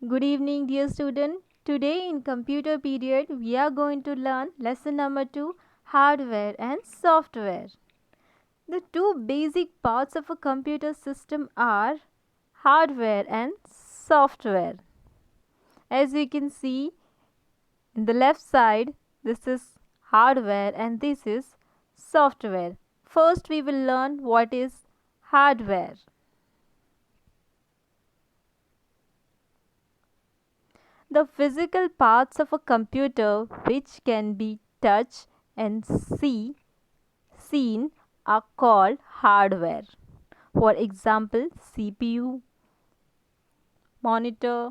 Good evening, dear student. Today in computer period, we are going to learn lesson number 2, hardware and software. The two basic parts of a computer system are hardware and software. As you can see in the left side, this is hardware and this is software. First, we will learn what is hardware. The physical parts of a computer which can be touched and seen are called hardware. For example, CPU, monitor,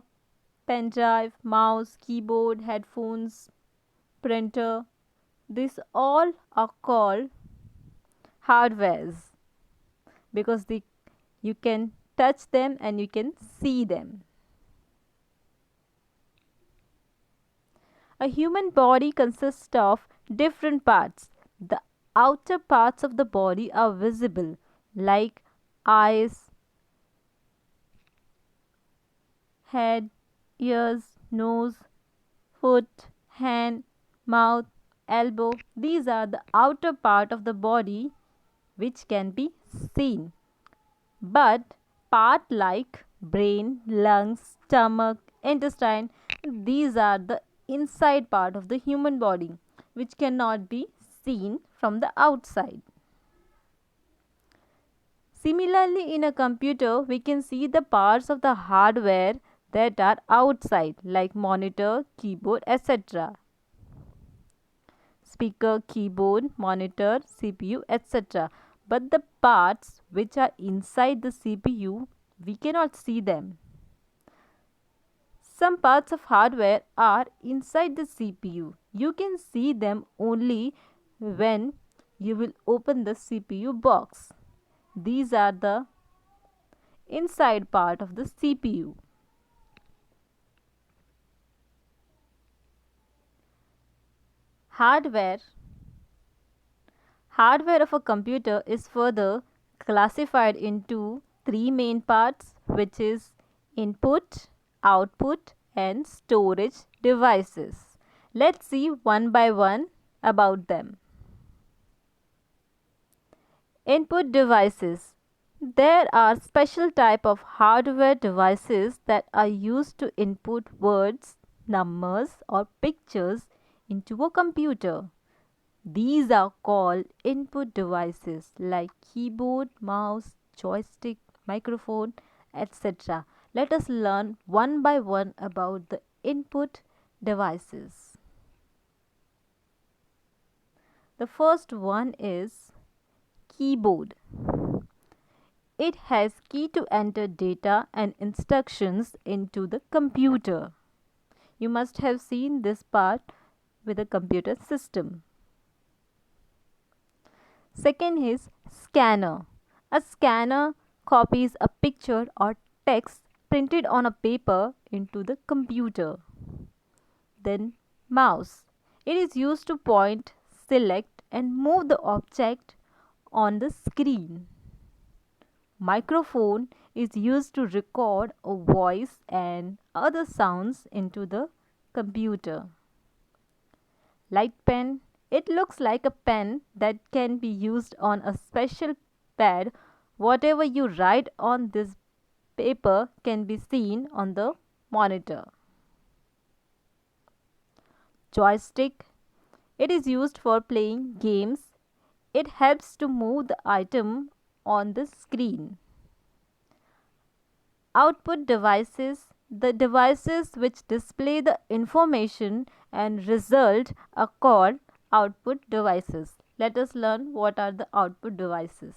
pen drive, mouse, keyboard, headphones, printer. These all are called hardwares because you can touch them and you can see them. A human body consists of different parts. The outer parts of the body are visible, like eyes, head, ears, nose, foot, hand, mouth, elbow. These are the outer part of the body which can be seen. But part like brain, lungs, stomach, intestine, these are the inside part of the human body which cannot be seen from the outside. Similarly, in a computer, we can see the parts of the hardware that are outside like monitor, keyboard, etc. Speaker, keyboard, monitor, CPU, etc. But the parts which are inside the CPU, we cannot see them. Some parts of hardware are inside the CPU. You can see them only when you will open the CPU box. These are the inside part of the CPU. Hardware of a computer is further classified into three main parts, which is input, output and storage devices. Let's see one by one about them. Input devices. There are special type of hardware devices that are used to input words, numbers or pictures into a computer. These are called input devices like keyboard, mouse, joystick, microphone, etc. Let us learn one by one about the input devices. The first one is keyboard. It has key to enter data and instructions into the computer. You must have seen this part with a computer system. Second is scanner. A scanner copies a picture or text printed on a paper into the computer. Then mouse. It is used to point, select and move the object on the screen. Microphone is used to record a voice and other sounds into the computer. Light pen. It looks like a pen that can be used on a special pad. Whatever you write on this paper can be seen on the monitor. Joystick. It is used for playing games. It helps to move the item on the screen. Output devices. The devices which display the information and result are called output devices. Let us learn what are the output devices.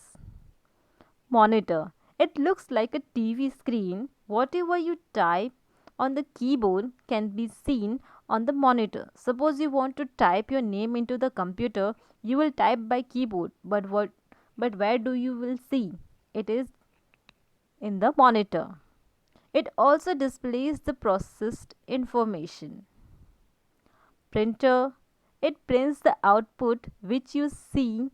Monitor. It looks like a TV screen. Whatever you type on the keyboard can be seen on the monitor. Suppose you want to type your name into the computer, you will type by keyboard, but where do you will see? It is in the monitor. It also displays the processed information. Printer. It prints the output which you see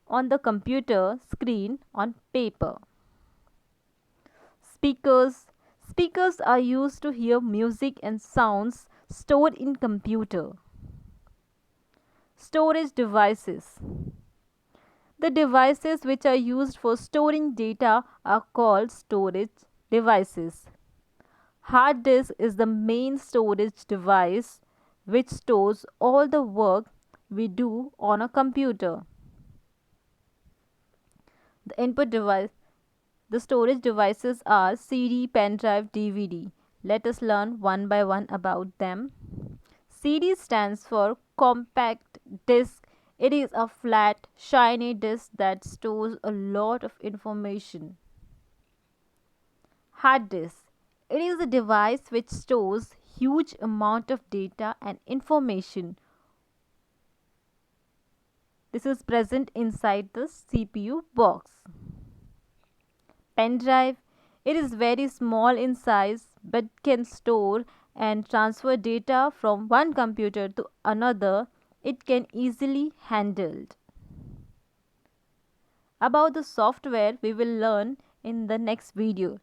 on the computer screen on paper. Speakers. Speakers are used to hear music and sounds stored in computer. Storage devices. The devices which are used for storing data are called storage devices. Hard disk is the main storage device which stores all the work we do on a computer. The input device, the storage devices are CD, pen drive, DVD. Let us learn one by one about them. CD stands for compact disc. It is a flat, shiny disc that stores a lot of information. Hard disk. It is a device which stores huge amount of data and information. This is present inside the CPU box. Pen drive. It is very small in size but can store and transfer data from one computer to another. It can easily handled. About the software we will learn in the next video.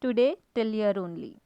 Today till here only.